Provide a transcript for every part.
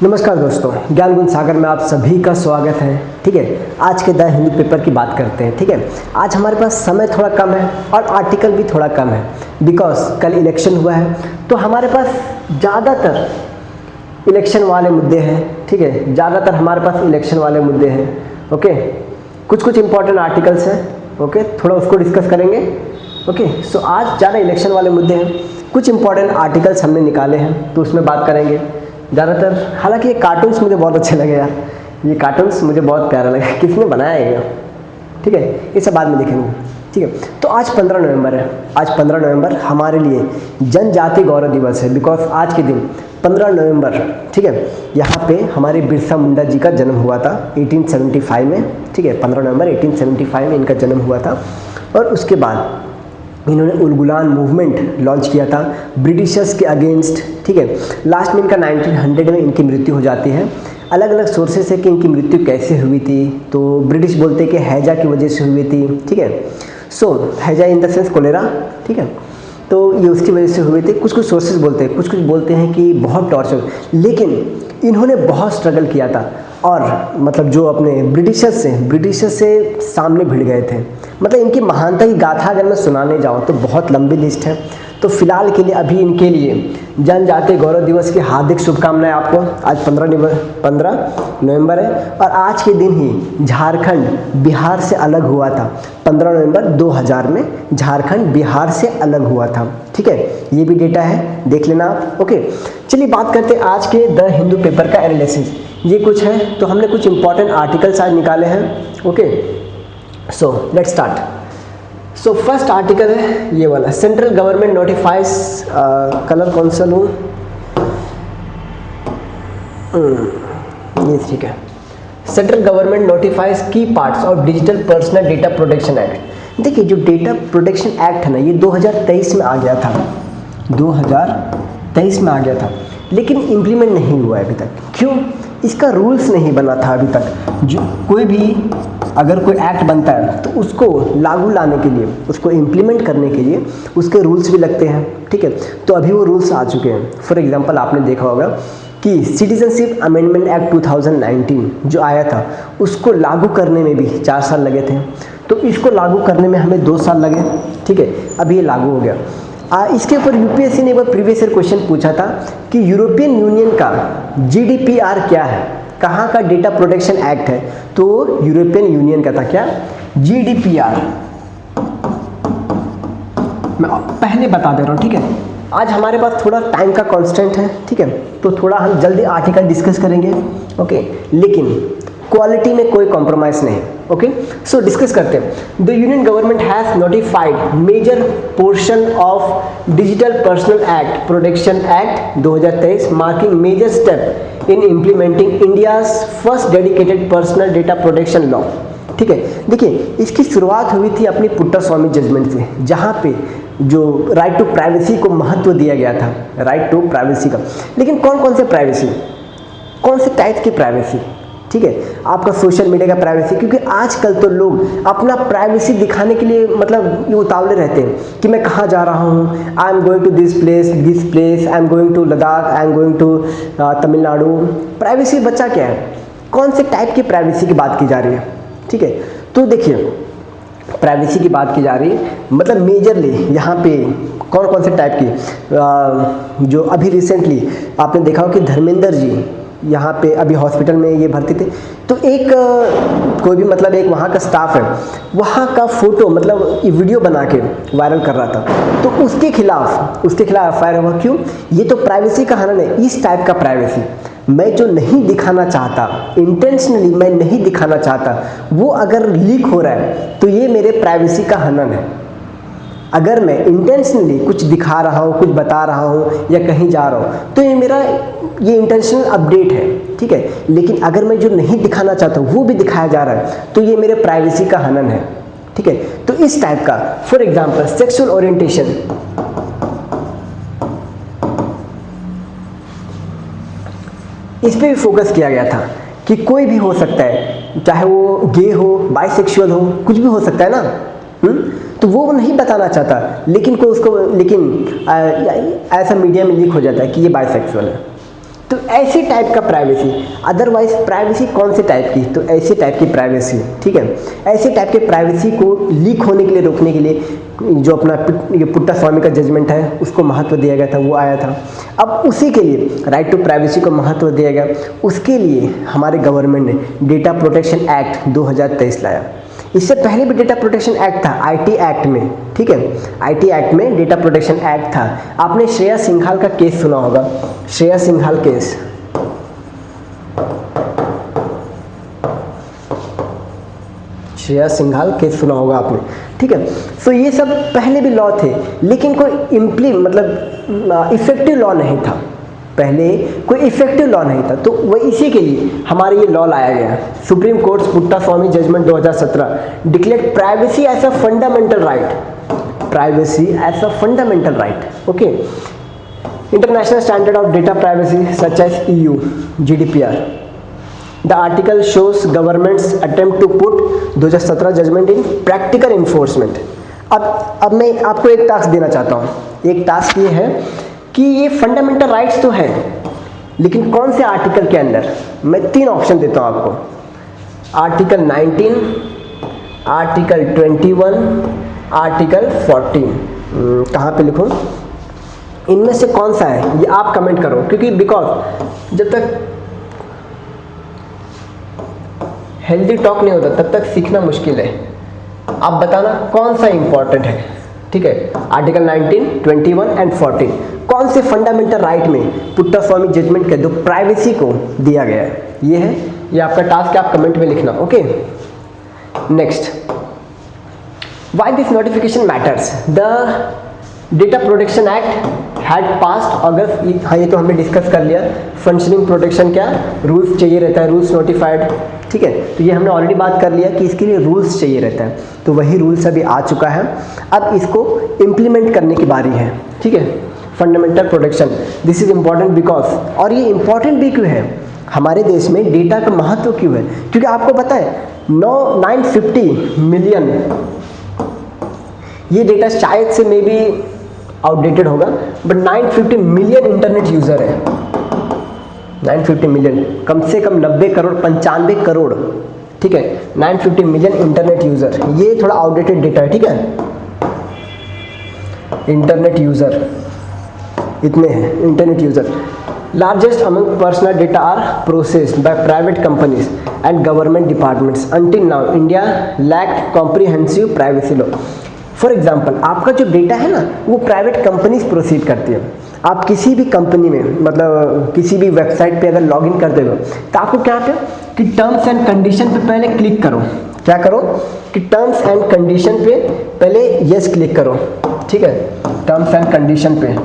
नमस्कार दोस्तों, ज्ञान गुण सागर में आप सभी का स्वागत है। ठीक है, आज के द हिंदू पेपर की बात करते हैं। ठीक है, आज हमारे पास समय थोड़ा कम है और आर्टिकल भी थोड़ा कम है, बिकॉज कल इलेक्शन हुआ है तो हमारे पास ज़्यादातर इलेक्शन वाले मुद्दे हैं। ठीक है, ज़्यादातर हमारे पास इलेक्शन वाले मुद्दे हैं। ओके, कुछ इंपॉर्टेंट आर्टिकल्स हैं। ओके, थोड़ा उसको डिस्कस करेंगे। ओके, सो आज ज़्यादा इलेक्शन वाले मुद्दे हैं, कुछ इंपॉर्टेंट आर्टिकल्स हमने निकाले हैं तो उसमें बात करेंगे ज़्यादातर। हालांकि ये कार्टून्स मुझे बहुत अच्छे लगे यार, ये कार्टून्स मुझे बहुत प्यारा लगा, किसने बनाया है ये? ठीक है, ये सब बाद में देखेंगे। ठीक है, तो आज 15 नवंबर है। आज 15 नवंबर हमारे लिए जनजाति गौरव दिवस है, बिकॉज आज के दिन 15 नवंबर, ठीक है, यहाँ पे हमारे बिरसा मुंडा जी का जन्म हुआ था 1875 में। ठीक है, 15 नवंबर 1875 में इनका जन्म हुआ था और उसके बाद इन्होंने उलगुलान मूवमेंट लॉन्च किया था ब्रिटिशर्स के अगेंस्ट। ठीक है, लास्ट में इनका 1900 में इनकी मृत्यु हो जाती है। अलग अलग सोर्सेस है कि इनकी मृत्यु कैसे हुई थी, तो ब्रिटिश बोलते हैं कि हैजा की वजह से हुई थी। ठीक है, सो हैजा इन द सेंस कोलेरा। ठीक है, तो ये उसकी वजह से हुए थे। कुछ सोर्सेज बोलते हैं, कुछ बोलते हैं कि बहुत टॉर्चर, लेकिन इन्होंने बहुत स्ट्रगल किया था और मतलब जो अपने ब्रिटिशर्स से सामने भिड़ गए थे। मतलब इनकी महानता की गाथा अगर मैं सुनाने जाऊँ तो बहुत लंबी लिस्ट है। तो फिलहाल के लिए अभी इनके लिए जनजातीय गौरव दिवस की हार्दिक शुभकामनाएं आपको। आज 15 नवंबर है और आज के दिन ही झारखंड बिहार से अलग हुआ था। 15 नवंबर 2000 में झारखंड बिहार से अलग हुआ था। ठीक है, ये भी डेटा है, देख लेना आप। ओके, चलिए बात करते हैं आज के द हिंदू पेपर का एनालिसिस। ये कुछ है, तो हमने कुछ इंपॉर्टेंट आर्टिकल्स आज निकाले हैं। Okay, so let's start. So first article है ये वाला, सेंट्रल गवर्नमेंट नोटिफाइज, कलर कौन सा लूँ, ये ठीक है। सेंट्रल गवर्नमेंट नोटिफाइज की parts of digital personal data protection act. देखिए, जो डेटा प्रोटेक्शन एक्ट है ना, ये 2023 में आ गया था, 2023 में आ गया था, लेकिन इम्प्लीमेंट नहीं हुआ है अभी तक। क्यों? इसका रूल्स नहीं बना था अभी तक। जो कोई भी अगर कोई एक्ट बनता है तो उसको लागू लाने के लिए, उसको इम्प्लीमेंट करने के लिए उसके रूल्स भी लगते हैं। ठीक है, तो अभी वो रूल्स आ चुके हैं। फॉर एग्जांपल आपने देखा होगा कि सिटीजनशिप अमेंडमेंट एक्ट 2019 जो आया था, उसको लागू करने में भी 4 साल लगे थे। तो इसको लागू करने में हमें 2 साल लगे। ठीक है, अभी ये लागू हो गया। इसके ऊपर यूपीएससी ने एक बार प्रीवियस ईयर क्वेश्चन पूछा था कि यूरोपियन यूनियन का जीडीपीआर क्या है, कहाँ का डेटा प्रोटेक्शन एक्ट है, तो यूरोपियन यूनियन का था क्या, जीडीपीआर। मैं पहले बता दे रहा हूँ। ठीक है, आज हमारे पास थोड़ा टाइम का कांस्टेंट है। ठीक है, तो थोड़ा हम जल्दी आर्टिकल डिस्कस करेंगे। ओके, लेकिन क्वालिटी में कोई कॉम्प्रोमाइज नहीं। ओके, सो डिस्कस करते हैं। The union government has notified major portion of digital personal act protection act 2023 marking major step in implementing India's first dedicated personal data protection law. ठीक है, देखिए इसकी शुरुआत हुई थी अपनी पुट्टास्वामी जजमेंट से, जहाँ पे जो राइट टू प्राइवेसी को महत्व दिया गया था, राइट टू प्राइवेसी का। लेकिन कौन से प्राइवेसी, कौन से टाइप की प्राइवेसी? ठीक है, आपका सोशल मीडिया का प्राइवेसी, क्योंकि आजकल तो लोग अपना प्राइवेसी दिखाने के लिए मतलब ये उतावले रहते हैं कि मैं कहाँ जा रहा हूँ, I am going to this place, I am going to Ladakh, I am going to Tamil Nadu. Privacy बचा क्या है, कौन से टाइप की प्राइवेसी की बात की जा रही है? ठीक है, तो देखिए प्राइवेसी की बात की जा रही है, मतलब मेजरली यहाँ पे कौन से टाइप की, जो अभी रिसेंटली आपने देखा हो कि धर्मेंद्र जी यहाँ पे अभी हॉस्पिटल में ये भर्ती थे, तो एक कोई भी मतलब एक वहाँ का स्टाफ है, वहाँ का फोटो मतलब वीडियो बना के वायरल कर रहा था, तो उसके खिलाफ एफआईआर हुआ। क्यों? ये तो प्राइवेसी का हनन है। इस टाइप का प्राइवेसी मैं जो नहीं दिखाना चाहता, इंटेंशनली मैं नहीं दिखाना चाहता, वो अगर लीक हो रहा है तो ये मेरे प्राइवेसी का हनन है। अगर मैं इंटेंशनली कुछ दिखा रहा हूँ, कुछ बता रहा हूँ या कहीं जा रहा हूँ, तो ये मेरा ये इंटेंशनल अपडेट है। ठीक है, लेकिन अगर मैं जो नहीं दिखाना चाहता हूँ वो भी दिखाया जा रहा है, तो ये मेरे प्राइवेसी का हनन है। ठीक है, तो इस टाइप का, फॉर एग्जाम्पल सेक्सुअल ओरिएंटेशन, इस पे भी फोकस किया गया था कि कोई भी हो सकता है, चाहे वो गे हो, बाइसेक्सुअल हो, कुछ भी हो सकता है ना। तो वो नहीं बताना चाहता, लेकिन कोई उसको, लेकिन ऐसा मीडिया में लीक हो जाता है कि ये बाइसेक्सुअल है। तो ऐसे टाइप का प्राइवेसी, अदरवाइज प्राइवेसी कौन से टाइप की, तो ऐसे टाइप की प्राइवेसी, ठीक है। ऐसे टाइप के प्राइवेसी को लीक होने के लिए, रोकने के लिए जो अपना ये पुट्टास्वामी का जजमेंट है उसको महत्व दिया गया था, वो आया था। अब उसी के लिए राइट टू प्राइवेसी को महत्व दिया गया, उसके लिए हमारे गवर्नमेंट ने डेटा प्रोटेक्शन एक्ट 2023 लाया। इससे पहले भी डेटा प्रोटेक्शन एक्ट था आईटी एक्ट में, ठीक है। आईटी एक्ट में डेटा प्रोटेक्शन एक्ट था। आपने श्रेया सिंघाल का केस सुना होगा, श्रेया सिंघाल केस, श्रेया सिंघाल केस सुना होगा आपने, ठीक है। सो ये सब पहले भी लॉ थे, लेकिन कोई मतलब इफेक्टिव लॉ नहीं था, पहले कोई इफेक्टिव लॉ नहीं था। तो वह इसी के लिए हमारे ये लॉ लाया गया। Supreme Court Puttaswamy judgment 2017 declare privacy as a fundamental right, privacy as a fundamental right, okay. International standard of data privacy such as EU GDPR। The article shows government's attempt to put 2017 judgment in practical enforcement। अब मैं आपको एक task देना चाहता हूँ। एक task ये है कि ये फंडामेंटल राइट्स तो है, लेकिन कौन से आर्टिकल के अंदर। मैं 3 ऑप्शन देता हूँ आपको, आर्टिकल 19, आर्टिकल 21, आर्टिकल 14। कहाँ पे लिखूँ, इनमें से कौन सा है ये आप कमेंट करो, क्योंकि बिकॉज जब तक हेल्दी टॉक नहीं होता तब तक सीखना मुश्किल है। आप बताना कौन सा इंपॉर्टेंट है, ठीक है। आर्टिकल 19, 21 एंड 14 कौन से फंडामेंटल राइट में पुट्टास्वामी जजमेंट के दो प्राइवेसी को दिया गया है, ये है, ये आपका टास्क है, आप कमेंट में लिखना, okay. Next, why this notification matters. The data protection act had passed August, हाँ ये तो हमने डिस्कस कर लिया। फंक्शनिंग प्रोटेक्शन क्या रूल्स चाहिए रहता है, रूल्स नोटिफाइड, ठीक है। तो ये हमने ऑलरेडी बात कर लिया कि इसके लिए रूल्स चाहिए रहता है, तो वही रूल्स अभी आ चुका है। अब इसको इम्प्लीमेंट करने की बारी है, ठीक है। Fundamental protection, this is important because, और ये इम्पॉर्टेंट भी क्यों है, हमारे देश में डेटा का महत्व क्यों है, क्योंकि आपको पता है 950 मिलियन, ये डेटा शायद से मे बी आउटडेटेड होगा, बट 950 मिलियन इंटरनेट यूजर है। 950 मिलियन, कम से कम 90 करोड़, 95 करोड़, ठीक है। 950 मिलियन इंटरनेट यूजर, ये थोड़ा आउटडेटेड डेटा है, ठीक है। इंटरनेट यूजर इतने हैं, internet user. Largest among personal data are processed by private companies and government departments. Until now India lacked comprehensive privacy law. For example, आपका जो डेटा है ना वो प्राइवेट कंपनीज प्रोसीड करती है। आप किसी भी कंपनी में, मतलब किसी भी वेबसाइट पे अगर लॉगिन करते हो तो आपको क्या पे कि टर्म्स एंड कंडीशन पे पहले क्लिक करो, क्या करो कि टर्म्स एंड कंडीशन पे पहले यस क्लिक करो, ठीक है। टर्म्स एंड कंडीशन पे,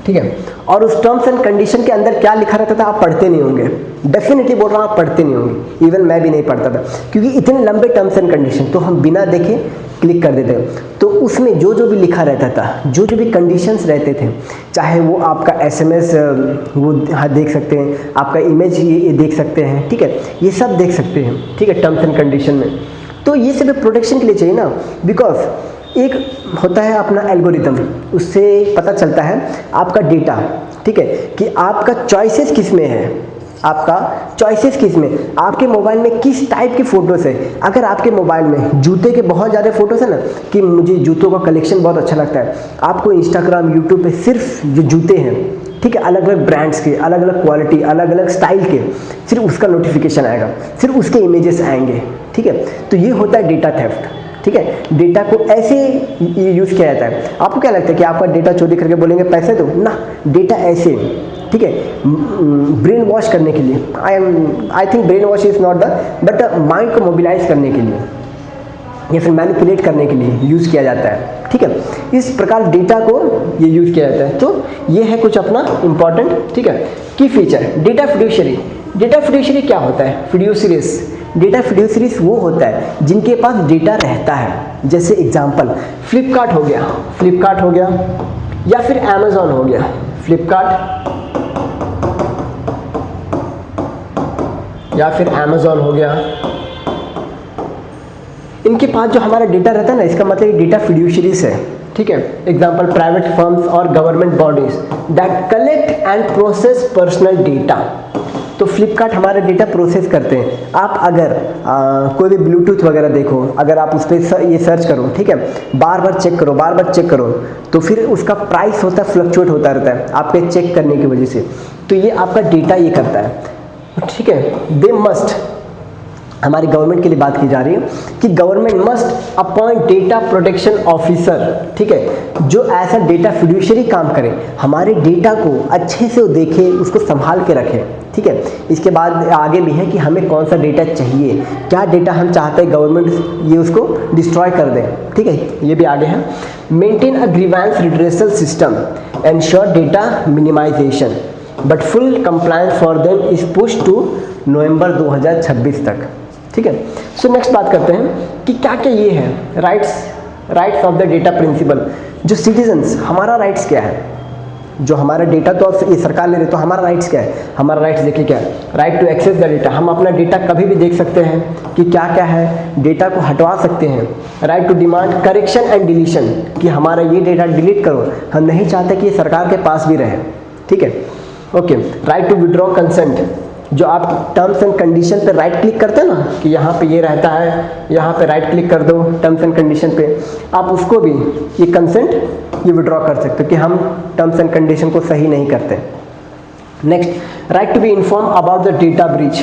ठीक है। और उस टर्म्स एंड कंडीशन के अंदर क्या लिखा रहता था आप पढ़ते नहीं होंगे, डेफिनेटली बोल रहा हूँ आप पढ़ते नहीं होंगे, इवन मैं भी नहीं पढ़ता था, क्योंकि इतने लंबे टर्म्स एंड कंडीशन तो हम बिना देखे क्लिक कर देते हैं। तो उसमें जो जो भी लिखा रहता था, जो जो भी कंडीशंस रहते थे, चाहे वो आपका SMS वो हाँ देख सकते हैं, आपका इमेज ये देख सकते हैं, ठीक है, ये सब देख सकते हैं, ठीक है, टर्म्स एंड कंडीशन में। तो ये सब प्रोटेक्शन के लिए चाहिए ना, बिकॉज एक होता है अपना एल्गोरिथम, उससे पता चलता है आपका डेटा, ठीक है, कि आपका चॉइसेस किस में है, आपका चॉइसेस किस में, आपके मोबाइल में किस टाइप की फ़ोटोज़ है। अगर आपके मोबाइल में जूते के बहुत ज़्यादा फ़ोटोज़ है ना, कि मुझे जूतों का कलेक्शन बहुत अच्छा लगता है, आपको इंस्टाग्राम यूट्यूब पे सिर्फ जो जूते हैं, ठीक है, अलग अलग ब्रांड्स के, अलग अलग क्वालिटी, अलग अलग स्टाइल के, सिर्फ उसका नोटिफिकेशन आएगा, सिर्फ उसके इमेजेस आएंगे, ठीक है। तो ये होता है डेटा थेफ्ट, ठीक है। डेटा को ऐसे यूज़ किया जाता है। आपको क्या लगता है कि आपका डेटा चोरी करके बोलेंगे पैसे दो ना, डेटा ऐसे, ठीक है, ब्रेन वॉश करने के लिए, I think brain wash is not the, but mind को मोबिलाइज करने के लिए या फिर मैनिपुलेट करने के लिए यूज़ किया जाता है, ठीक है। इस प्रकार डेटा को ये यूज़ किया जाता है। तो ये है कुछ अपना इंपॉर्टेंट, ठीक है, की feature. Data fiduciary, data fiduciary क्या होता है, फिड्यूसरीज, डेटा फिड्यूसरीज वो होता है जिनके पास डेटा रहता है। जैसे एग्जांपल फ्लिपकार्ट हो गया, फ्लिपकार्ट हो गया, या फिर अमेज़ॉन हो गया, फ्लिपकार्ट या फिर अमेज़ॉन हो गया। इनके पास जो हमारा डेटा रहता है ना, इसका मतलब ये डेटा फिड्यूशरीज है, ठीक है, एग्जाम्पल प्राइवेट फर्म्स और government bodies that collect and process personal data. तो फ्लिपकार्ट हमारा डेटा प्रोसेस करते हैं। आप अगर कोई भी ब्लूटूथ वगैरह देखो, अगर आप उस पर ये सर्च करो, ठीक है, बार बार चेक करो, बार बार चेक करो, तो फिर उसका प्राइस होता है, फ्लक्चुएट होता रहता है आपके चेक करने की वजह से। तो ये आपका डेटा ये करता है, ठीक है। दे मस्ट, हमारी गवर्नमेंट के लिए बात की जा रही है कि government must appoint data protection officer, ठीक है, जो ऐसा डेटा फिड्यूशियरी काम करे, हमारे डेटा को अच्छे से देखे, उसको संभाल के रखे, ठीक है। इसके बाद आगे भी है कि हमें कौन सा डेटा चाहिए, क्या डेटा हम चाहते हैं गवर्नमेंट ये उसको डिस्ट्रॉय कर दे, ठीक है, ये भी आगे है। Maintain a grievance redressal system, ensure data minimisation, but full compliance for them is push to November 2026 तक, ठीक है। सो नेक्स्ट बात करते हैं कि क्या क्या ये है rights of the data principal. जो सिटीजन्स, हमारा राइट्स क्या है, जो हमारा डेटा तो ये सरकार ले रही, तो हमारा राइट्स क्या है। हमारा राइट्स देखिए क्या है, right to access the data, हम अपना डेटा कभी भी देख सकते हैं कि क्या क्या है, डेटा को हटवा सकते हैं। Right to demand correction and deletion, कि हमारा ये डेटा डिलीट करो, हम नहीं चाहते कि ये सरकार के पास भी रहे, ठीक है, okay. Right to withdraw consent, जो आप टर्म्स एंड कंडीशन पे राइट क्लिक करते हैं ना, कि यहाँ पे ये रहता है, यहाँ पे राइट क्लिक कर दो टर्म्स एंड कंडीशन पे, आप उसको भी ये कंसेंट ये विड्रॉ कर सकते हो कि हम टर्म्स एंड कंडीशन को सही नहीं करते। Next, right to be inform about the data breach,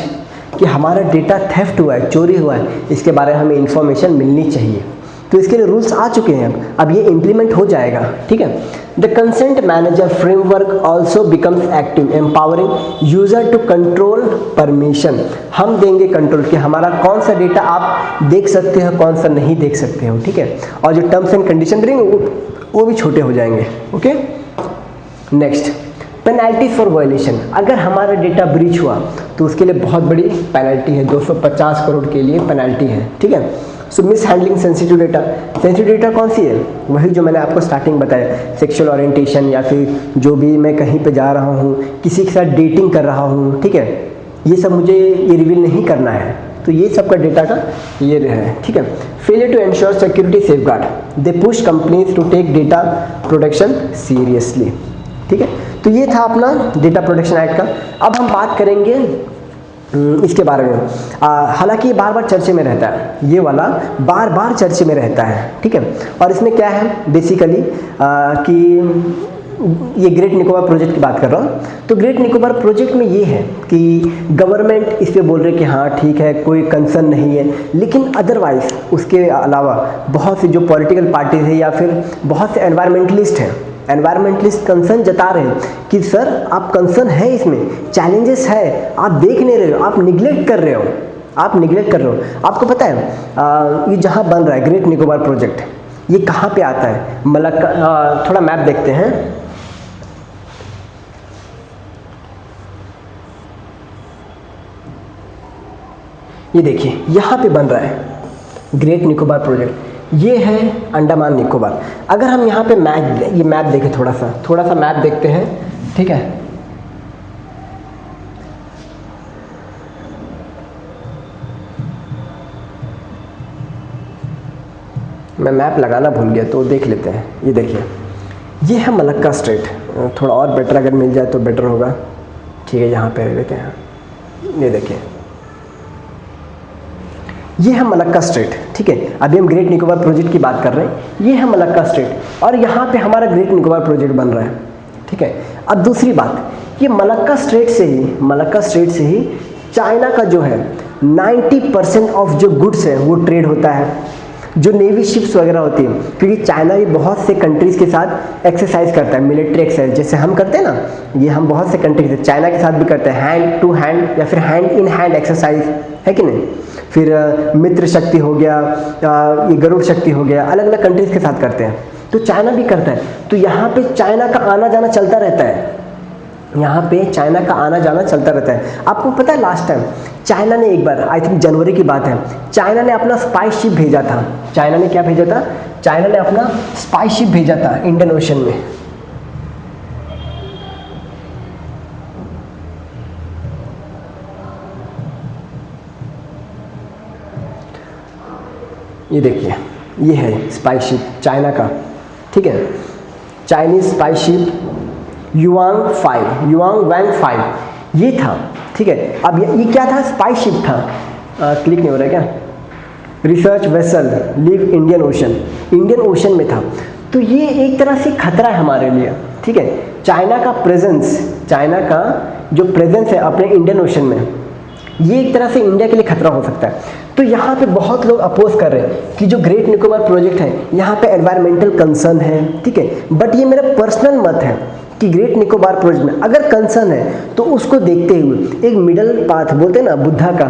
कि हमारा डेटा थेफ्ट हुआ है, चोरी हुआ है, इसके बारे में हमें इंफॉर्मेशन मिलनी चाहिए। तो इसके लिए रूल्स आ चुके हैं, अब ये इम्प्लीमेंट हो जाएगा, ठीक है। The consent manager framework also becomes active, empowering user to control permission, हम देंगे कंट्रोल कि हमारा कौन सा डेटा आप देख सकते हो, कौन सा नहीं देख सकते हो, ठीक है। और जो टर्म्स एंड कंडीशन रहेंगे वो भी छोटे हो जाएंगे, okay. Next, penalties for violation, अगर हमारा डेटा ब्रीच हुआ तो उसके लिए बहुत बड़ी पेनल्टी है, 250 करोड़ के लिए पेनल्टी है, ठीक है। So mishandling sensitive data, sensitive data कौन सी है, वही जो मैंने आपको स्टार्टिंग बताया, सेक्सुअल ओरिएंटेशन, या फिर जो भी मैं कहीं पे जा रहा हूँ, किसी के साथ डेटिंग कर रहा हूँ, ठीक है, ये सब मुझे ये रिवील नहीं करना है, तो ये सब का डेटा का ये है, ठीक है। Failure to ensure security safeguard, they push companies to take data protection seriously, ठीक है। तो ये था अपना डेटा प्रोटेक्शन एक्ट का। अब हम बात करेंगे इसके बारे में, हालांकि ये बार बार चर्चे में रहता है, ये वाला बार बार चर्चे में रहता है, ठीक है। और इसमें क्या है बेसिकली कि ये ग्रेट निकोबार प्रोजेक्ट की बात कर रहा हूँ। तो ग्रेट निकोबार प्रोजेक्ट में ये है कि गवर्नमेंट इस पे बोल रहे कि हाँ ठीक है, कोई कंसर्न नहीं है, लेकिन अदरवाइज उसके अलावा बहुत सी जो पॉलिटिकल पार्टीज है या फिर बहुत से एनवायरमेंटलिस्ट हैं, एनवायरमेंटलिस्ट कंसर्न जता रहे हैं कि सर आप कंसर्न है, इसमें चैलेंजेस है, आप देख नहीं रहे हो, आप निगलेक्ट कर रहे हो, आप निगलेक्ट कर रहे हो। आपको पता है ये जहाँ बन रहा है ग्रेट निकोबार प्रोजेक्ट, ये कहाँ पे आता है, मलक्का, थोड़ा मैप देखते हैं। ये देखिए यहाँ पे बन रहा है ग्रेट निकोबार प्रोजेक्ट, ये है अंडमान निकोबार। अगर हम यहाँ पे ये मैप देखें, थोड़ा सा मैप देखते हैं, ठीक है। मैं मैप लगाना भूल गया तो देख लेते हैं। ये देखिए, ये है मलक्का स्ट्रेट, थोड़ा और बेटर अगर मिल जाए तो बेटर होगा, ठीक है। यहाँ पे लेते हैं, ये देखिए ये है मलक्का स्ट्रेट, ठीक है। अभी हम ग्रेट निकोबार प्रोजेक्ट की बात कर रहे हैं, ये है मलक्का स्ट्रेट और यहाँ पे हमारा ग्रेट निकोबार प्रोजेक्ट बन रहा है, ठीक है। अब दूसरी बात, ये मलक्का स्ट्रेट से ही चाइना का जो है 90% ऑफ जो गुड्स है वो ट्रेड होता है, जो नेवी शिप्स वगैरह होती है, क्योंकि चाइना भी बहुत से कंट्रीज़ के साथ एक्सरसाइज करता है, मिलिट्री एक्सरसाइज जैसे हम करते हैं ना, ये हम बहुत से कंट्री से चाइना के साथ भी करते हैं, हैंड टू हैंड या फिर हैंड इन हैंड एक्सरसाइज, है कि नहीं। फिर मित्र शक्ति हो गया, ये गरुड़ शक्ति हो गया, अलग अलग कंट्रीज़ के साथ करते हैं, तो चाइना भी करता है। तो यहाँ पे चाइना का आना जाना चलता रहता है, यहाँ पे चाइना का आना जाना चलता रहता है। आपको पता है लास्ट टाइम चाइना ने एक बार, आई थिंक जनवरी की बात है, चाइना ने अपना स्पाई शिप भेजा था। चाइना ने क्या भेजा था? चाइना ने अपना स्पाई शिप भेजा था इंडियन ओशन में। ये देखिए, ये है स्पाई शिप चाइना का, ठीक है, चाइनीज स्पाई शिप युआंग वैंग 5 ये था, ठीक है। अब ये क्या था, स्पाई शिप था, क्लिक नहीं हो रहा है क्या, research vessel leave Indian ocean में था। तो ये एक तरह से खतरा है हमारे लिए, ठीक है। चाइना का जो प्रेजेंस है अपने इंडियन ओशन में, ये एक तरह से इंडिया के लिए खतरा हो सकता है। तो यहाँ पे बहुत लोग अपोज कर रहे हैं कि जो ग्रेट निकोबार प्रोजेक्ट है यहाँ पे एनवायरमेंटल कंसर्न है, ठीक है। बट ये मेरा पर्सनल मत है कि ग्रेट निकोबार प्रोजेक्ट में अगर कंसर्न है तो उसको देखते हुए एक मिडल पाथ, बोलते हैं ना बुद्धा का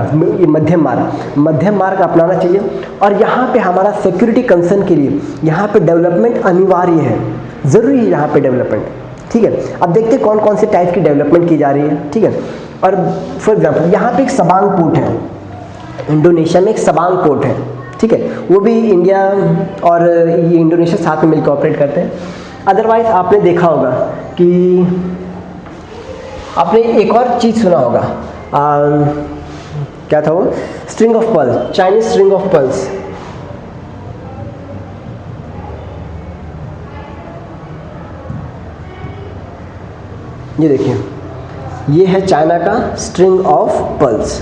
मध्यम मार्ग अपनाना चाहिए। और यहाँ पे हमारा सिक्योरिटी कंसर्न के लिए यहाँ पे डेवलपमेंट अनिवार्य है, ज़रूरी है यहाँ पे डेवलपमेंट, ठीक है। अब देखते हैं कौन कौन से टाइप की डेवलपमेंट की जा रही है, ठीक है। और फॉर एग्जाम्पल यहाँ पे एक सबांग पोर्ट है, इंडोनेशिया में एक सबांग पोर्ट है, ठीक है। वो भी इंडिया और ये इंडोनेशिया साथ में मिलकर ऑपरेट करते हैं। अदरवाइज आपने देखा होगा कि आपने एक और चीज़ सुना होगा, क्या था वो, string of pearls, Chinese string of pearls. ये देखिए, ये है चाइना का स्ट्रिंग ऑफ पर्ल्स,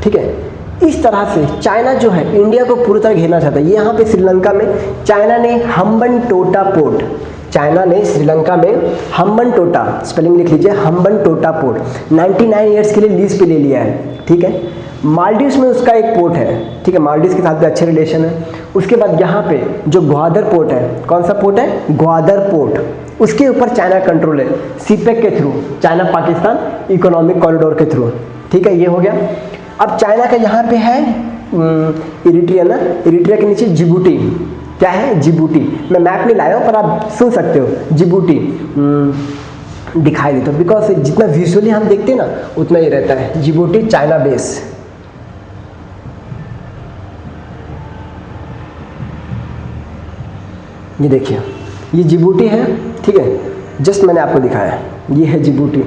ठीक है। इस तरह से चाइना जो है इंडिया को पूरी तरह घेरना चाहता है। यहाँ पे श्रीलंका में चाइना ने हम्बनटोटा पोर्ट, श्रीलंका में हम्बनटोटा, स्पेलिंग लिख लीजिए, हम्बनटोटा पोर्ट 99 ईयर्स के लिए लीज पे ले लिया है, ठीक है। मालदीव्स में उसका एक पोर्ट है, ठीक है, मालदीव्स के साथ भी अच्छे रिलेशन है। उसके बाद यहाँ पे जो ग्वादर पोर्ट है, कौन सा पोर्ट है, ग्वादर पोर्ट, उसके ऊपर चाइना कंट्रोल है, सीपेक के through, China Pakistan economic corridor के थ्रू, ठीक है, ये हो गया। अब चाइना का यहाँ पे है इरिट्रिया ना, इरिट्रिया के नीचे जिबूटी, क्या है, जिबूटी, मैं मैप नहीं लाया हूँ पर आप सुन सकते हो, जिबूटी दिखाई देता है, बिकॉज जितना विजुअली हम देखते हैं ना उतना ही रहता है। जिबूटी चाइना बेस, ये देखिए, ये जिबूटी है, ठीक है, जस्ट मैंने आपको दिखाया, ये है जिबूटी,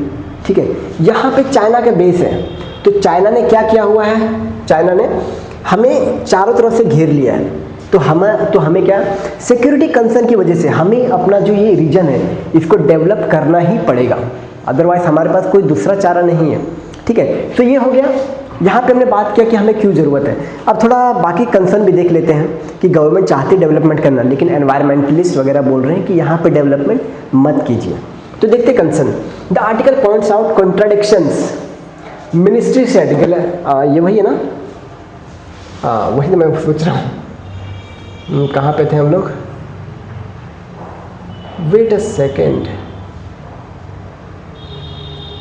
ठीक है। यहाँ पे चाइना का बेस है। तो चाइना ने क्या किया हुआ है, चाइना ने हमें चारों तरफ से घेर लिया है। तो हमें क्या, सिक्योरिटी कंसर्न की वजह से हमें अपना जो ये रीजन है इसको डेवलप करना ही पड़ेगा, अदरवाइज हमारे पास कोई दूसरा चारा नहीं है, ठीक है। तो ये हो गया, यहाँ पे हमने बात किया कि हमें क्यों ज़रूरत है। अब थोड़ा बाकी कंसर्न भी देख लेते हैं कि गवर्नमेंट चाहती है डेवलपमेंट करना, लेकिन एनवायरमेंटलिस्ट वगैरह बोल रहे हैं कि यहाँ पे डेवलपमेंट मत कीजिए। तो देखते concern, the article points out contradictions, ministry said, ये वही है ना, वही तो मैं सोच रहा हूँ, कहाँ पे थे हम लोग, वेट अ सेकेंड,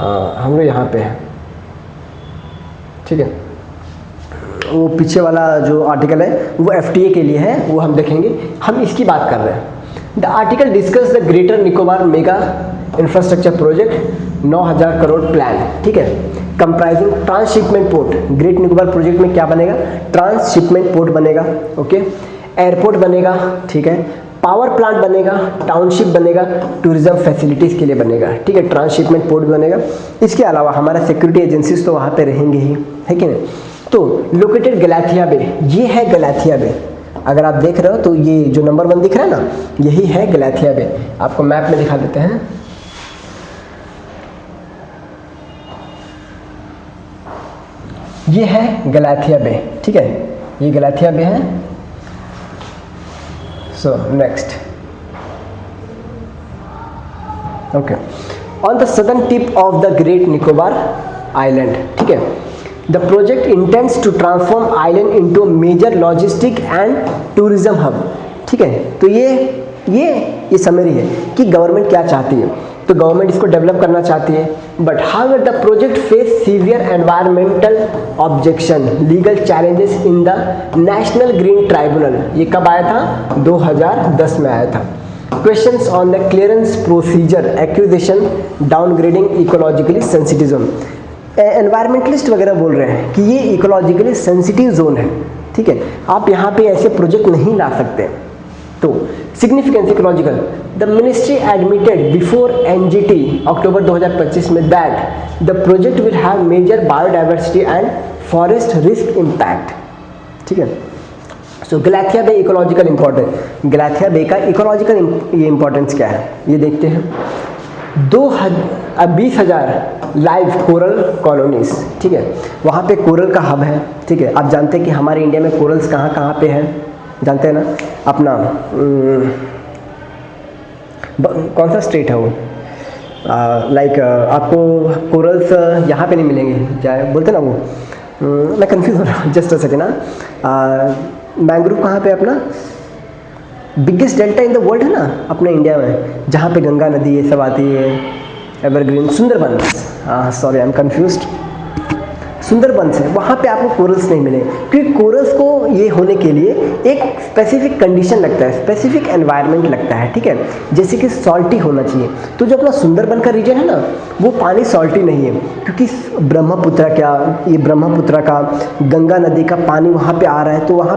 हम लोग यहाँ पे हैं, ठीक है। वो पीछे वाला जो आर्टिकल है वो FTA के लिए है, वो हम देखेंगे, हम इसकी बात कर रहे हैं। The article discuss the greater Nicobar mega infrastructure project 9000 crore plan, ठीक है, comprising transshipment port. Great Nicobar project में क्या बनेगा, ट्रांसशिपमेंट पोर्ट बनेगा, ओके, एयरपोर्ट बनेगा, ठीक है, पावर प्लांट बनेगा, टाउनशिप बनेगा, टूरिज्म फैसिलिटीज़ के लिए बनेगा, ठीक है, ट्रांसशिपमेंट पोर्ट बनेगा। इसके अलावा हमारा सिक्योरिटी एजेंसीज तो वहाँ पे रहेंगे ही, है कि नहीं। तो लोकेटेड गलाथिया बे, ये है गलाथिया बे, अगर आप देख रहे हो तो ये जो नंबर 1 दिख रहा है ना, यही है गलाथिया बे। आपको मैप में दिखा देते हैं, ये है गलाथिया बे, ठीक है, ये गलाथिया बे है। So next, okay, on the southern tip of the great Nicobar island, ठीक है, the project intends to transform island into major logistic and tourism hub, ठीक है। तो ये समरी है कि गवर्नमेंट क्या चाहती है। तो गवर्नमेंट इसको डेवलप करना चाहती है, but however the project face severe environmental objection, legal challenges in the national green tribunal. ये कब आया था, 2010 में आया था। Questions on the clearance procedure, acquisition, downgrading, ecologically sensitive. Environmentalist वगैरह बोल रहे हैं कि ये इकोलॉजिकली सेंसिटिव जोन है, ठीक है, आप यहाँ पे ऐसे प्रोजेक्ट नहीं ला सकते। तो significance ecological, the ministry admitted before NGT October 2025 में that the project will have major biodiversity and forest risk impact, ठीक है। So Galathea Bay ecological importance, Galathea Bay का इकोलॉजिकल ये इम्पोर्टेंस क्या है ये देखते हैं। 20,000 लाइव कोरल कॉलोनीज, ठीक है, वहाँ पे कोरल का हब है, ठीक है। आप जानते हैं कि हमारे इंडिया में कोरल्स कहाँ कहाँ पे हैं, जानते हैं ना, अपना कौन सा स्टेट है वो, आपको कोरल्स यहाँ पे नहीं मिलेंगे, क्या बोलते ना वो, मैं कंफ्यूज हो रहा हूँ, जस्ट अ सेकेंड ना। मैंग्रोव कहाँ पे अपना biggest delta in the world है ना अपने इंडिया में, जहाँ पे गंगा नदी ये सब आती है, एवरग्रीन, सुंदरबंस, हाँ sorry I am confused, Sundarbans है, वहाँ पे आपको कोरल्स नहीं मिलेंगे, क्योंकि कोरल्स को ये होने के लिए एक स्पेसिफिक कंडीशन लगता है, स्पेसिफिक एनवायरनमेंट लगता है, ठीक है, जैसे कि सॉल्टी होना चाहिए। तो जो अपना सुंदरबन का रीजन है ना, वो पानी सॉल्टी नहीं है, क्योंकि ब्रह्मपुत्र का गंगा नदी का पानी वहाँ पे आ रहा है, तो वहाँ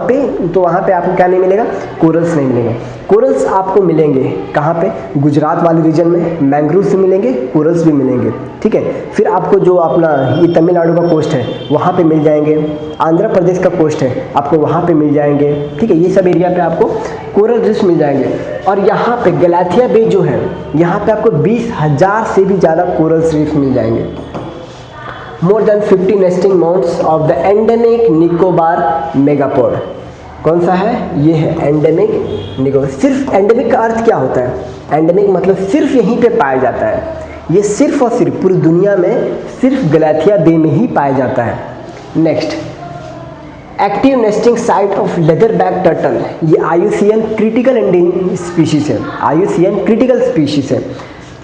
पे आपको क्या नहीं मिलेगा, कोरल्स नहीं मिलेंगे। कोरल्स आपको मिलेंगे कहाँ पे, गुजरात वाले रीजन में मैंग्रोव से मिलेंगे, कोरल्स भी मिलेंगे, ठीक है। फिर आपको जो अपना ये तमिलनाडु का कोस्ट है वहाँ पे मिल जाएंगे, आंध्र प्रदेश का कोस्ट है आपको वहाँ पे मिल जाएंगे, ठीक है, ये सब एरिया पे आपको कोरल रीफ्स मिल जाएंगे। और यहाँ पे गलाथिया बे जो है, यहाँ पे आपको 20,000 से भी ज़्यादा कोरल रीफ्स मिल जाएंगे। More than 50 nesting mounds of the endemic Nicobar megapode, कौन सा है, ये है एंडेमिक निकोबार। सिर्फ एंडेमिक का अर्थ क्या होता है, एंडेमिक मतलब सिर्फ यहीं पे पाया जाता है, ये सिर्फ और सिर्फ पूरी दुनिया में सिर्फ गलाथिया बे में ही पाया जाता है। Next, active nesting site of leatherback turtle, ये IUCN क्रिटिकल एंडेमिक स्पीशीज है, IUCN क्रिटिकल स्पीशीज है,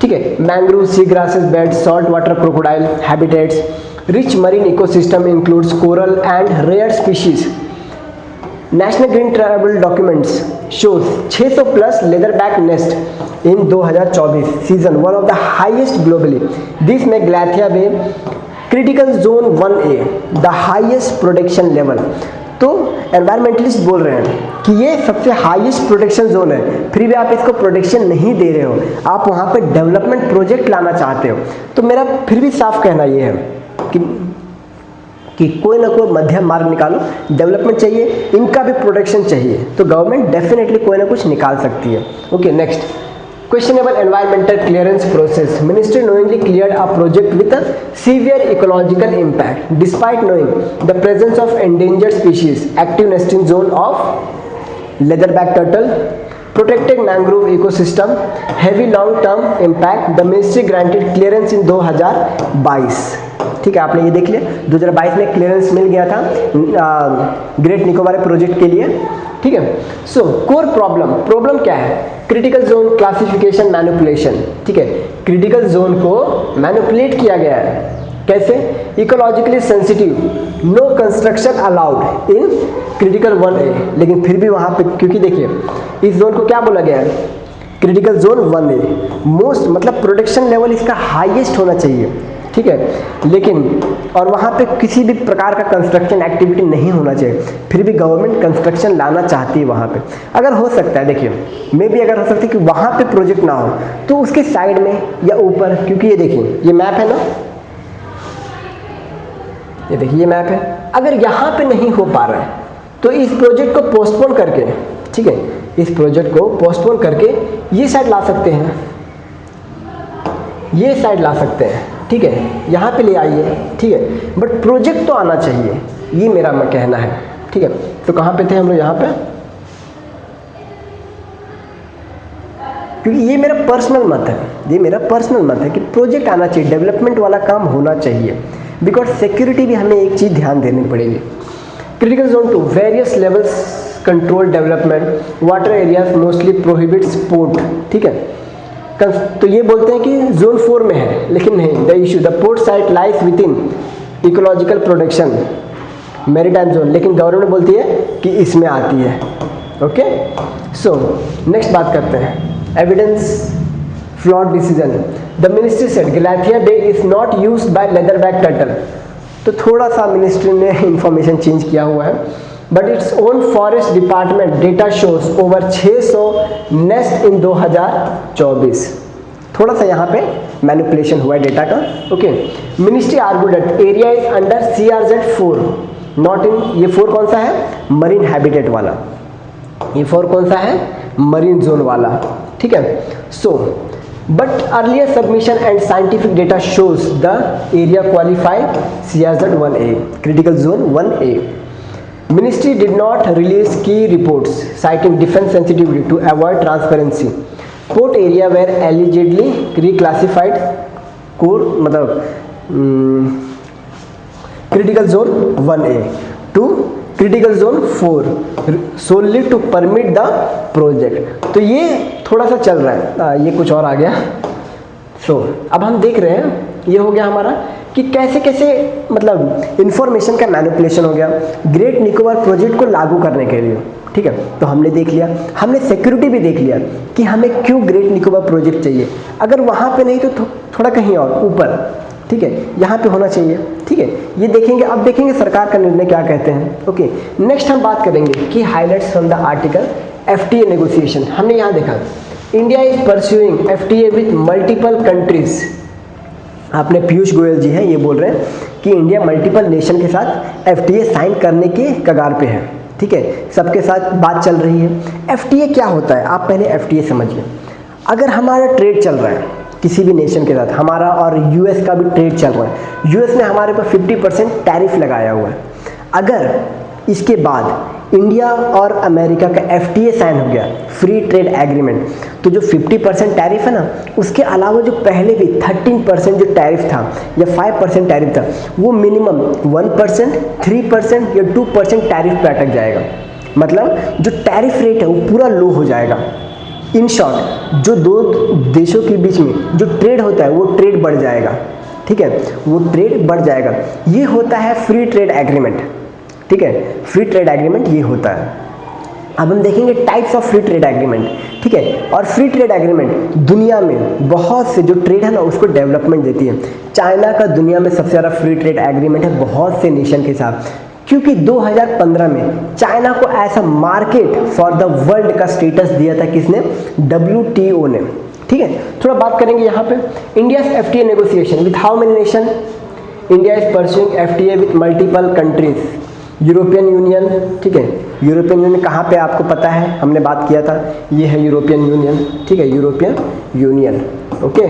ठीक है। Mangrove, sea grasses bed, salt water crocodile habitats, rich marine ecosystem includes coral and rare species. National Green ट्रैवल documents shows 600 plus leatherback nest in 2024 season, one of the highest globally. This में Galathea bay critical zone 1A the highest protection level. तो environmentalist बोल रहे हैं कि ये सबसे highest protection zone है, फिर भी आप इसको प्रोटेक्शन नहीं दे रहे हो, आप वहाँ पे डेवलपमेंट प्रोजेक्ट लाना चाहते हो। तो मेरा फिर भी साफ कहना ये है कि कोई ना कोई मध्यम मार्ग निकालो, डेवलपमेंट चाहिए, इनका भी प्रोटेक्शन चाहिए, तो गवर्नमेंट डेफिनेटली कोई ना कुछ निकाल सकती है। Okay, next, questionable environmental clearance process. Ministry knowingly cleared a project with a severe ecological impact despite knowing the presence of endangered species, active nesting zone of leatherback turtle, protected mangrove ecosystem, heavy long term impact. The ministry granted clearance in 2022, ठीक है, आपने ये देख लिया 2022 में clearance मिल गया था great Nicobar project के लिए, ठीक है। सो कोर प्रॉब्लम क्या है, क्रिटिकल जोन क्लासिफिकेशन मैनिपुलेशन, ठीक है, क्रिटिकल जोन को मैनिपुलेट किया गया है, कैसे, ecologically sensitive, no construction allowed in critical 1A, लेकिन फिर भी वहाँ पे, क्योंकि देखिए इस जोन को क्या बोला गया है, क्रिटिकल जोन 1A, मोस्ट मतलब प्रोटेक्शन लेवल इसका हाईएस्ट होना चाहिए, ठीक है, लेकिन और वहाँ पे किसी भी प्रकार का कंस्ट्रक्शन एक्टिविटी नहीं होना चाहिए, फिर भी गवर्नमेंट कंस्ट्रक्शन लाना चाहती है वहाँ पे। अगर हो सकता है, देखिए मे भी अगर हो सकता है कि वहाँ पे प्रोजेक्ट ना हो तो उसके साइड में या ऊपर, क्योंकि ये देखिए ये मैप है ना, ये देखिए ये मैप है, अगर यहाँ पे नहीं हो पा रहा है तो इस प्रोजेक्ट को पोस्टपोन करके, ठीक है, इस प्रोजेक्ट को पोस्टपोन करके ये साइड ला सकते हैं, ये साइड ला सकते हैं, ठीक है, यहाँ पे ले आइए, ठीक है, बट प्रोजेक्ट तो आना चाहिए, ये मेरा कहना है, ठीक है। तो कहाँ पे थे हम लोग, यहाँ पे, क्योंकि ये मेरा पर्सनल मत है, ये मेरा पर्सनल मत है कि प्रोजेक्ट आना चाहिए, डेवलपमेंट वाला काम होना चाहिए, बिकॉज सिक्योरिटी भी हमें एक चीज़ ध्यान देनी पड़ेगी। Critical zone 2 various levels control development, water areas mostly prohibit sport, ठीक है। तो ये बोलते हैं कि जोन 4 में है, लेकिन नहीं, the issue the port site lies with in ecological protection maritime zone, लेकिन गवर्नमेंट बोलती है कि इसमें आती है। ओके, सो नेक्स्ट बात करते हैं, evidence flawed decision. The ministry said Galathea Bay is not used by leatherback turtle, तो थोड़ा सा मिनिस्ट्री ने इंफॉर्मेशन चेंज किया हुआ है, but its own forest department data shows over 600 nest in 2024, थोड़ा सा यहाँ पे मैनिपुलेशन हुआ है डेटा का। Okay, ministry argued that area is under CRZ 4 not in, ये 4 कौन सा है, मरीन हैबिटेट वाला, ये 4 कौन सा है, मरीन जोन वाला, ठीक है। So but earlier submission and scientific data shows the area qualified CRZ 1A, critical zone 1A. Ministry did not release key reports citing defense sensitivity to avoid transparency. Port area were allegedly reclassified core मतलब critical zone 1A to critical zone 4 solely to permit the project. तो ये थोड़ा सा चल रहा है, ये कुछ और आ गया। अब हम देख रहे हैं, ये हो गया हमारा कि कैसे कैसे मतलब इंफॉर्मेशन का मैनिपुलेशन हो गया ग्रेट निकोबार प्रोजेक्ट को लागू करने के लिए, ठीक है। तो हमने देख लिया, हमने सिक्योरिटी भी देख लिया कि हमें क्यों ग्रेट निकोबार प्रोजेक्ट चाहिए, अगर वहाँ पे नहीं तो थोड़ा कहीं और ऊपर, ठीक है, यहाँ पे होना चाहिए, ठीक है। ये देखेंगे, अब देखेंगे सरकार का निर्णय क्या कहते हैं। ओके, नेक्स्ट हम बात करेंगे कि highlights from the article FTA negotiation. हमने यहाँ देखा India is pursuing FTA with multiple countries. आपने पीयूष गोयल जी हैं, ये बोल रहे हैं कि इंडिया मल्टीपल नेशन के साथ FTA साइन करने के कगार पे है, ठीक है, सबके साथ बात चल रही है। FTA क्या होता है, आप पहले FTA समझिए। अगर हमारा ट्रेड चल रहा है किसी भी नेशन के साथ, हमारा और US का भी ट्रेड चल रहा है, US ने हमारे पर 50% टैरिफ लगाया हुआ है, अगर इसके बाद इंडिया और अमेरिका का FTA साइन हो गया, फ्री ट्रेड एग्रीमेंट, तो जो 50% टैरिफ है ना, उसके अलावा जो पहले भी 13% जो टैरिफ था या 5% टैरिफ था, वो मिनिमम 1%, 3% या 2% टैरिफ पे अटक जाएगा। मतलब जो टैरिफ रेट है वो पूरा लो हो जाएगा। इन शॉर्ट, जो दो देशों के बीच में जो ट्रेड होता है वो ट्रेड बढ़ जाएगा, ठीक है, वो ट्रेड बढ़ जाएगा। ये होता है फ्री ट्रेड एग्रीमेंट, ठीक है, फ्री ट्रेड एग्रीमेंट ये होता है। अब हम देखेंगे types of free trade agreement, ठीक है। और फ्री ट्रेड एग्रीमेंट दुनिया में बहुत से जो ट्रेड है ना उसको डेवलपमेंट देती है। चाइना का दुनिया में सबसे ज़्यादा फ्री ट्रेड एग्रीमेंट है बहुत से नेशन के साथ, क्योंकि 2015 में चाइना को ऐसा मार्केट फॉर द वर्ल्ड का स्टेटस दिया था, किसने, WTO ने, ठीक है। थोड़ा बात करेंगे यहाँ पे India FTA negotiation with how many nation. India is pursuing FTA with multiple countries, European union, ठीक है। यूरोपियन यूनियन कहाँ पे आपको पता है, हमने बात किया था, ये है यूरोपियन यूनियन, ठीक है, यूरोपियन यूनियन, ओके।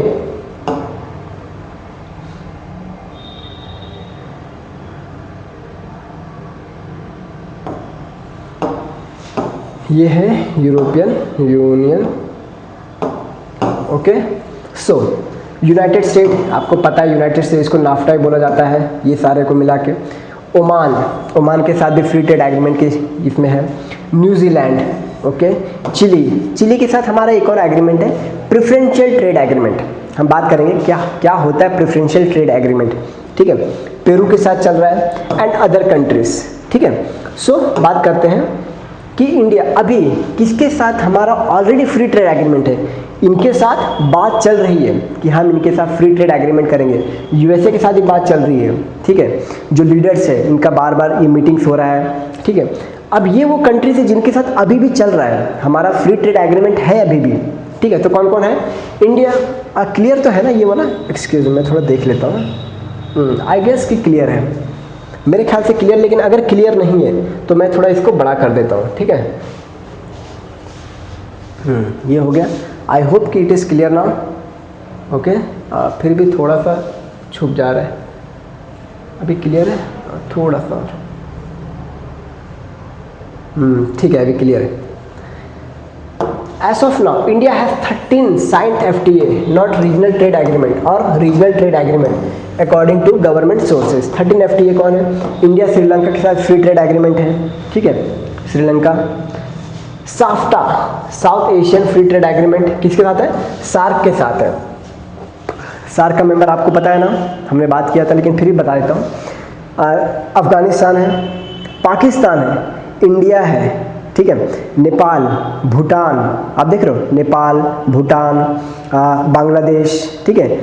ये है यूरोपियन यूनियन, ओके। सो यूनाइटेड स्टेट, आपको पता है यूनाइटेड स्टेट्स को नाफ्टा बोला जाता है, ये सारे को मिला के। ओमान के साथ भी फ्री ट्रेड एग्रीमेंट के इसमें है। New Zealand, okay. चिली के साथ हमारा एक और एग्रीमेंट है, प्रेफरेंशियल ट्रेड एग्रीमेंट। हम बात करेंगे क्या होता है प्रेफरेंशियल ट्रेड एग्रीमेंट, ठीक है। पेरू के साथ चल रहा है एंड अदर कंट्रीज, ठीक है। सो बात करते हैं कि इंडिया अभी किसके साथ हमारा ऑलरेडी फ्री ट्रेड एग्रीमेंट है, इनके साथ बात चल रही है कि हम इनके साथ फ्री ट्रेड एग्रीमेंट करेंगे। USA के साथ ही बात चल रही है, ठीक है। जो लीडर्स है इनका बार बार ये मीटिंग्स हो रहा है, ठीक है। अब ये वो कंट्रीज है जिनके साथ अभी भी चल रहा है, हमारा फ्री ट्रेड एग्रीमेंट है अभी भी, ठीक है। तो कौन कौन है, इंडिया, क्लियर तो है ना ये वाला, एक्सक्यूज मैं थोड़ा देख लेता हूँ, आई गेस कि क्लियर है, मेरे ख्याल से क्लियर, लेकिन अगर क्लियर नहीं है तो मैं थोड़ा इसको बड़ा कर देता हूँ, ठीक है। ये हो गया, आई होप कि it is clear now, okay. फिर भी थोड़ा सा छुप जा रहा है, अभी क्लियर है थोड़ा सा, ठीक है, अभी क्लियर है। As of now, India has 13 signed FTA, not regional trade agreement or regional trade agreement, according to government sources. 13 FTA कौन है, इंडिया श्रीलंका के साथ फ्री ट्रेड एग्रीमेंट है, ठीक है, Sri Lanka. SAFTA, south Asian free trade agreement किसके साथ है, सार्क के साथ है। सार्क का मेंबर आपको पता है ना, हमने बात किया था, लेकिन फिर भी बता देता हूँ। अफगानिस्तान है, पाकिस्तान है, इंडिया है, ठीक है, नेपाल, भूटान, आप देख रहे हो, नेपाल, भूटान, बांग्लादेश, ठीक है,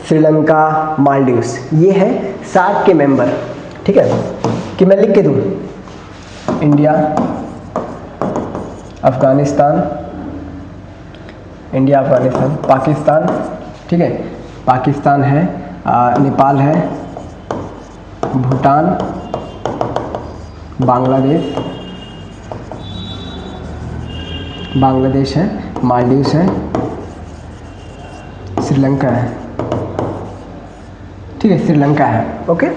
श्रीलंका, मालदीव्स, ये है सार्क के मेंबर, ठीक है। कि मैं लिख के दूँ, इंडिया, अफगानिस्तान, इंडिया, अफगानिस्तान, पाकिस्तान, ठीक है, पाकिस्तान है, नेपाल है, भूटान, बांग्लादेश है, मालदीव्स है, श्रीलंका है, ठीक है, श्रीलंका है। ओके,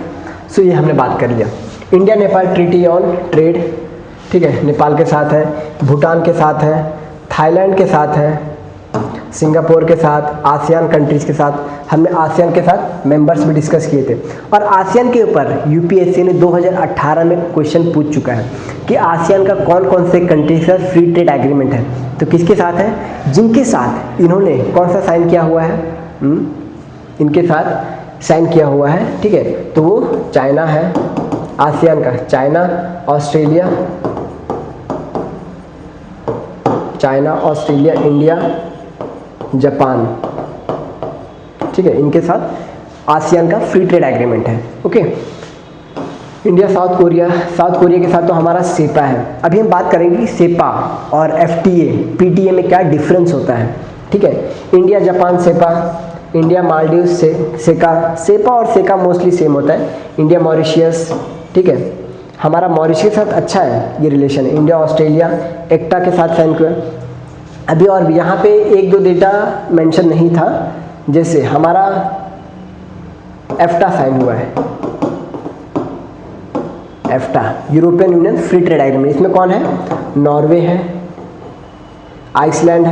सो ये हमने बात कर लिया। India Nepal treaty on trade, ठीक है, नेपाल के साथ है, भूटान के साथ है, थाईलैंड के साथ है, सिंगापुर के साथ, आसियान कंट्रीज़ के साथ। हमने आसियान के साथ मेंबर्स भी डिस्कस किए थे। और आसियान के ऊपर यूपीएससी ने 2018 में क्वेश्चन पूछ चुका है कि आसियान का कौन कौन से कंट्री के साथ फ्री ट्रेड एग्रीमेंट है। तो किसके साथ है? जिनके साथ इन्होंने कौन सा साइन किया हुआ है, इनके साथ साइन किया हुआ है, ठीक है। तो वो चाइना है, आसियान का चाइना, ऑस्ट्रेलिया, इंडिया, जापान, ठीक है, इनके साथ आसियान का फ्री ट्रेड एग्रीमेंट है। ओके, इंडिया साउथ कोरिया के साथ तो हमारा सेपा है। अभी हम बात करेंगे कि सेपा और एफटीए, पीटीए में क्या डिफरेंस होता है, ठीक है। India Japan CEPA, India Maldives CEPA और सेका मोस्टली सेम होता है। इंडिया मॉरिशियस, ठीक है, हमारा मॉरिशियस के साथ अच्छा है ये रिलेशन है। इंडिया ऑस्ट्रेलिया एक्टा के साथ साइन किया। अभी और भी यहाँ पे एक दो डेटा मेंशन नहीं था, जैसे हमारा एफ्टा साइन हुआ है, EFTA European Union free trade agreement. इसमें कौन है? नॉर्वे है, आइसलैंड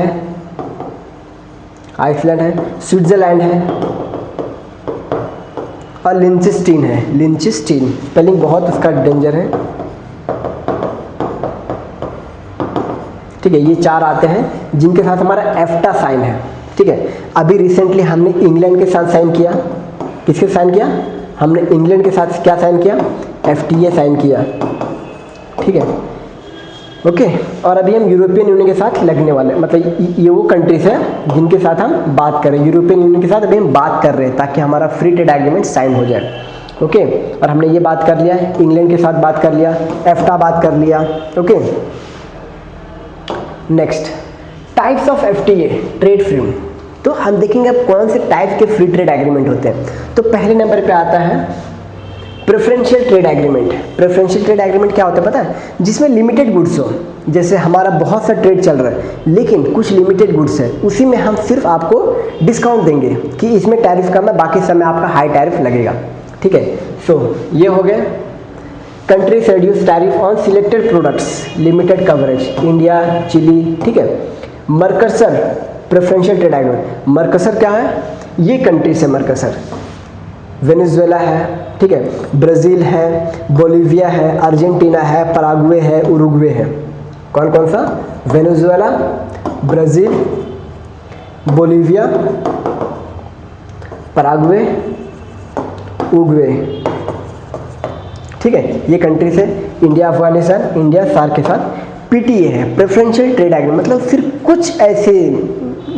है, स्विट्जरलैंड है और लिंचेस्टीन है। लिंचेस्टीन स्पेलिंग बहुत उसका डेंजर है, ठीक है। ये चार आते हैं जिनके साथ हमारा एफ्टा साइन है, ठीक है। अभी रिसेंटली हमने इंग्लैंड के साथ साइन किया। किसके साइन किया? हमने इंग्लैंड के साथ क्या साइन किया? एफटीए साइन किया, ठीक है। ओके, और अभी हम यूरोपियन यूनियन के साथ लगने वाले, मतलब ये वो कंट्रीज है जिनके साथ हम बात करें। यूरोपियन यूनियन के साथ अभी हम बात कर रहे हैं ताकि हमारा फ्री ट्रेड एग्रीमेंट साइन हो जाए। ओके, और हमने ये बात कर लिया है, इंग्लैंड के साथ बात कर लिया, एफ्टा बात कर लिया। Okay, next types of FTA, trade free. तो हम देखेंगे अब कौन से टाइप के फ्री ट्रेड एग्रीमेंट होते हैं। तो पहले नंबर पे आता है preferential trade agreement. Preferential trade agreement क्या होता है पता है? जिसमें लिमिटेड गुड्स हो, जैसे हमारा बहुत सा ट्रेड चल रहा है लेकिन कुछ लिमिटेड गुड्स है, उसी में हम सिर्फ आपको डिस्काउंट देंगे कि इसमें टैरिफ कम है, बाकी सब में आपका हाई टैरिफ लगेगा, ठीक है। सो ये हो गया countries reduce tariff on selected products, limited coverage, India, Chile, ठीक है। Mercosur preferential trade agreement. Mercosur क्या है? ये कंट्रीज है मर्कसर, वेनेजुएला है, ठीक है, ब्राज़ील है, बोलीविया है, अर्जेंटीना है, पराग्वे है, उरुग्वे है। कौन कौन सा? Venezuela, Brazil, Bolivia, Paraguay, Uruguay, ठीक है, ये कंट्रीज है। इंडिया, अफगानिस्तान, इंडिया सार्क के साथ पीटीए है, प्रेफरेंशियल ट्रेड एग्रीमेंट। मतलब सिर्फ कुछ ऐसे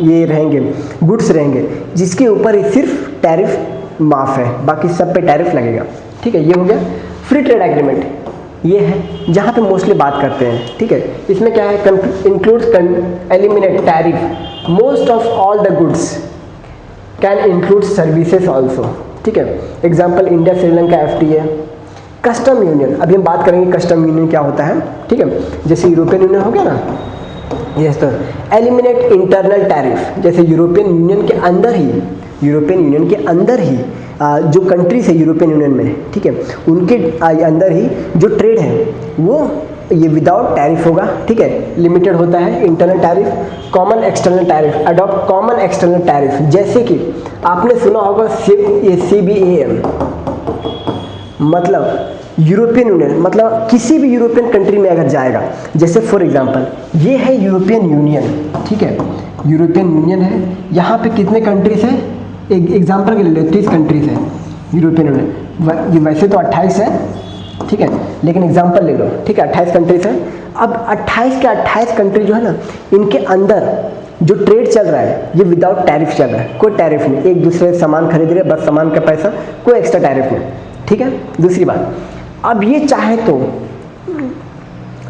ये रहेंगे, गुड्स रहेंगे जिसके ऊपर ही सिर्फ टैरिफ माफ़ है, बाकी सब पे टैरिफ लगेगा, ठीक है। ये हो गया फ्री ट्रेड एग्रीमेंट। ये है जहाँ पे मोस्टली बात करते हैं, ठीक है। इसमें क्या है? Includes eliminate tariff most of all the goods, can include services also, ठीक है। Example India Sri Lanka FTA. Custom union, अभी हम बात करेंगे कस्टम यूनियन क्या होता है, ठीक है। जैसे यूरोपियन यूनियन हो गया ना, यस। तो एलिमिनेट इंटरनल टैरिफ, जैसे यूरोपियन यूनियन के अंदर ही जो कंट्रीज है यूरोपियन यूनियन में, ठीक है, उनके अंदर ही जो ट्रेड है वो ये विदाउट टैरिफ होगा, ठीक है, लिमिटेड होता है। Internal tariff, common external tariff, adopt common external tariff. जैसे कि आपने सुना होगा CBAM, मतलब यूरोपियन यूनियन, मतलब किसी भी यूरोपियन कंट्री में अगर जाएगा, जैसे फॉर एग्जांपल ये है यूरोपियन यूनियन, ठीक है, यूरोपियन यूनियन है, यहाँ पे कितने कंट्रीज हैं? एक एग्जांपल के लिए 30 कंट्रीज है यूरोपियन यूनियन। ये वैसे तो 28 है, ठीक है, लेकिन एग्जांपल ले लो, ठीक है, 28 कंट्रीज हैं। अब 28 के 28 कंट्री जो है ना, इनके अंदर जो ट्रेड चल रहा है ये विदाउट टैरिफ चल रहा है, कोई टैरिफ नहीं, एक दूसरे से सामान खरीद रहे, बस सामान का पैसा, कोई एक्स्ट्रा टैरिफ नहीं, ठीक है। दूसरी बात, अब ये चाहे तो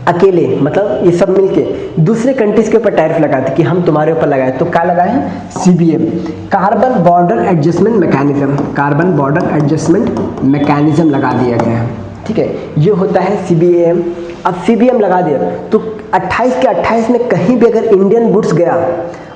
अकेले, मतलब ये सब मिलके दूसरे कंट्रीज के ऊपर टैरिफ लगाते कि हम तुम्हारे ऊपर लगाए, तो क्या लगाए हैं? CBM, carbon border adjustment mechanism. Carbon border adjustment mechanism लगा दिया गया है, ठीक है, ये होता है CBAM। अब CBAM लगा दिया तो 28 के 28 में कहीं भी अगर इंडियन गुड्स गया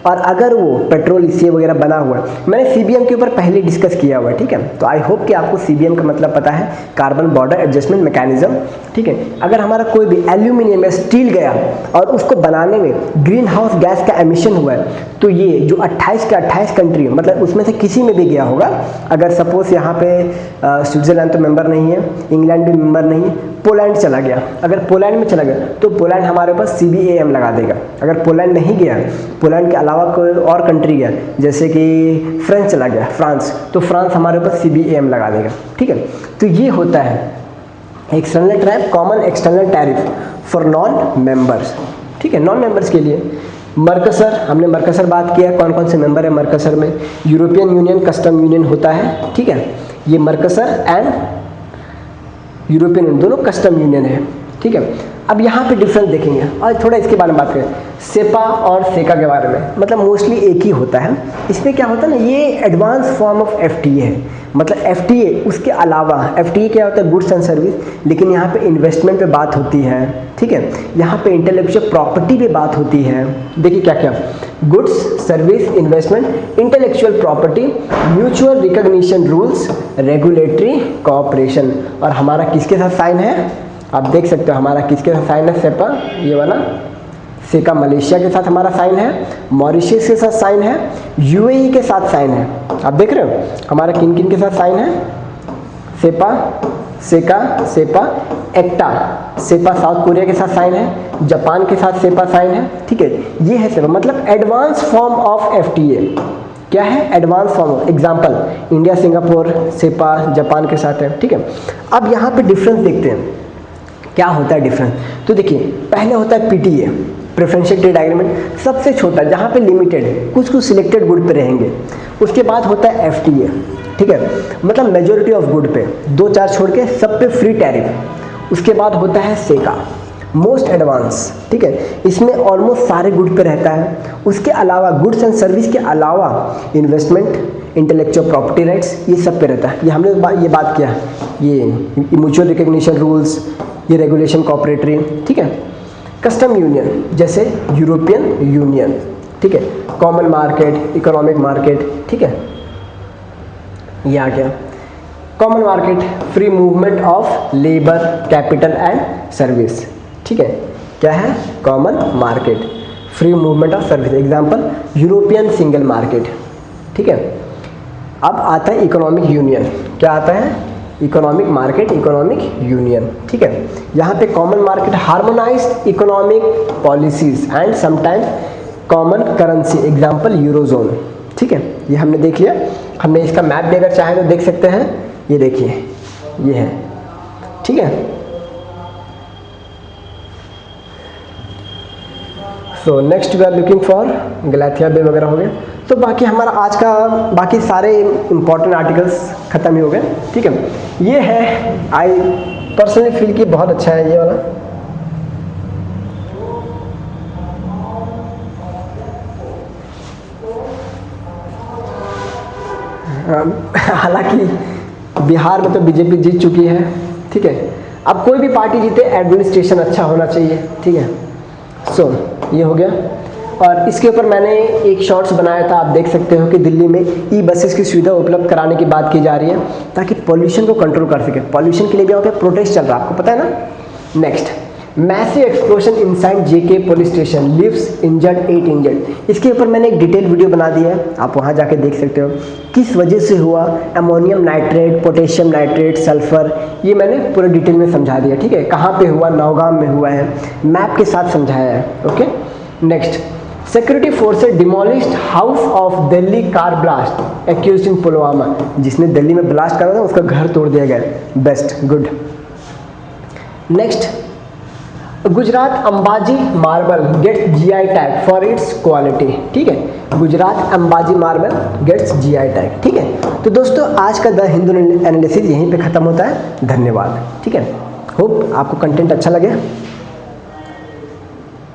और अगर वो पेट्रोल इससे वगैरह बना हुआ है, मैंने CBAM के ऊपर पहले डिस्कस किया हुआ है, ठीक है। तो आई होप कि आपको CBAM का मतलब पता है, कार्बन बॉर्डर एडजस्टमेंट मैकेनिज्म, ठीक है। अगर हमारा कोई भी एल्यूमिनियम या स्टील गया और उसको बनाने में ग्रीन हाउस गैस का एमिशन हुआ है, तो ये जो 28 के 28 कंट्री मतलब उसमें से किसी में भी गया होगा, अगर सपोज यहाँ पे स्विट्जरलैंड तो मेंबर नहीं है, इंग्लैंड भी मेंबर नहीं है, पोलैंड चला गया, अगर पोलैंड में चला गया तो पोलैंड हमारे पास CBAM लगा देगा। अगर पोलैंड नहीं गया, पोलैंड के अलावा कोई और कंट्री गया, जैसे कि फ्रांस चला गया, फ्रांस, तो फ्रांस हमारे पास CBAM लगा देगा, ठीक है। तो ये होता है external tariff, common external tariff for non members, ठीक है, नॉन मेंबर्स के लिए। मर्कसर, हमने मर्कसर बात किया, कौन कौन से मेंबर है मर्कसर में। यूरोपियन यूनियन कस्टम यूनियन होता है, ठीक है, ये मर्कसर एंड यूरोपियन यूनियन दोनों कस्टम यूनियन है, ठीक है। अब यहाँ पे डिफरेंस देखेंगे और थोड़ा इसके बारे में बात करें, सेपा और सेका के बारे में, मतलब मोस्टली एक ही होता है। इसमें क्या होता है ना, ये एडवांस फॉर्म ऑफ FTA है, मतलब FTA उसके अलावा, FTA क्या होता है, गुड्स एंड सर्विस, लेकिन यहाँ पे इन्वेस्टमेंट पे बात होती है, ठीक है, यहाँ पे इंटेलेक्चुअल प्रॉपर्टी पे बात होती है। देखिए क्या क्या, goods, service, investment, intellectual property, mutual recognition rules, regulatory cooperation. और हमारा किसके साथ साइन है, आप देख सकते हो हमारा किसके साथ साइन है, सेपा, ये वाला सेका मलेशिया के साथ हमारा साइन है, मॉरिशस के साथ साइन है, UAE के साथ साइन है। आप देख रहे हो हमारा किन किन के साथ साइन है, सेपा, सेका, सेपा, एक्टा, सेपा साउथ कोरिया के साथ साइन है, जापान के साथ सेपा साइन है, ठीक है। ये है सेपा, मतलब एडवांस फॉर्म ऑफ FTA। क्या है, advance form. Example, India Singapore CEPA Japan के साथ है, ठीक है। अब यहाँ पे डिफरेंस देखते हैं, क्या होता है डिफरेंस। तो देखिए, पहले होता है PTA, प्रेफरेंशियल ट्रेड एग्रीमेंट, सबसे छोटा, जहाँ पे लिमिटेड कुछ कुछ सिलेक्टेड गुड पे रहेंगे। उसके बाद होता है FTA, ठीक है, मतलब मेजोरिटी ऑफ गुड पे, 2-4 छोड़ के सब पे फ्री टैरिफ। उसके बाद होता है सेका, मोस्ट एडवांस, ठीक है, इसमें ऑलमोस्ट सारे गुड पे रहता है। उसके अलावा गुड्स एंड सर्विस के अलावा इन्वेस्टमेंट, इंटेलेक्चुअल प्रॉपर्टी राइट्स, ये सब पे रहता है। ये हमने ये बात किया, ये म्यूचुअल रिकॉग्निशन रूल्स, ये रेगुलेशन कोऑपरेटरी, ठीक है। कस्टम यूनियन जैसे यूरोपियन यूनियन, ठीक है, कॉमन मार्केट, इकोनॉमिक मार्केट, ठीक है, ये आ गया common market, free movement of labour, capital and service, ठीक है। क्या है, common market, free movement of service. Example, European single market, ठीक है। अब आता है इकोनॉमिक यूनियन, क्या आता है, इकोनॉमिक मार्केट, इकोनॉमिक यूनियन, ठीक है। यहाँ पे common market, harmonised economic policies and sometimes common currency, example eurozone, ठीक है। ये हमने देख लिया। हमने इसका मैप भी अगर चाहे तो देख सकते हैं, ये देखिए, ये है, ठीक है। So next we are looking for Galathea bay वगैरह हो गए। तो बाकी हमारा आज का बाकी सारे इंपॉर्टेंट आर्टिकल्स ख़त्म ही हो गए, ठीक है। ये है, आई पर्सनली फील कि बहुत अच्छा है ये वाला। हालांकि बिहार में तो बीजेपी जीत चुकी है, ठीक है। अब कोई भी पार्टी जीते, एडमिनिस्ट्रेशन अच्छा होना चाहिए, ठीक है। सो ये हो गया। और इसके ऊपर मैंने एक शॉर्ट्स बनाया था, आप देख सकते हो कि दिल्ली में ई बसेस की सुविधा उपलब्ध कराने की बात की जा रही है ताकि पॉल्यूशन को कंट्रोल कर सके। पॉल्यूशन के लिए भी वहाँ पे प्रोटेस्ट चल रहा है, आपको पता है ना। Next, massive explosion inside JK police station, lives injured 8 injured. इसके ऊपर मैंने एक डिटेल वीडियो बना दी है, आप वहाँ जाके देख सकते हो किस वजह से हुआ, ammonium nitrate, potassium nitrate, sulphur, ये मैंने पूरे डिटेल में समझा दिया, ठीक है। कहाँ पे हुआ, नौगाम में हुआ है, मैप के साथ समझाया है, okay. Next, security forces demolished house of Delhi car blast accused in Pulwama. जिसने दिल्ली में ब्लास्ट करा था उसका घर तोड़ दिया गया। Best, good. Next, Gujarat Ambaji marble gates GI tag for its quality, ठीक है। Gujarat Ambaji marble gates GI tag, ठीक है। तो दोस्तों, आज का द हिंदू एनालिसिस यहीं पे खत्म होता है। धन्यवाद, ठीक है। होप आपको कंटेंट अच्छा लगे।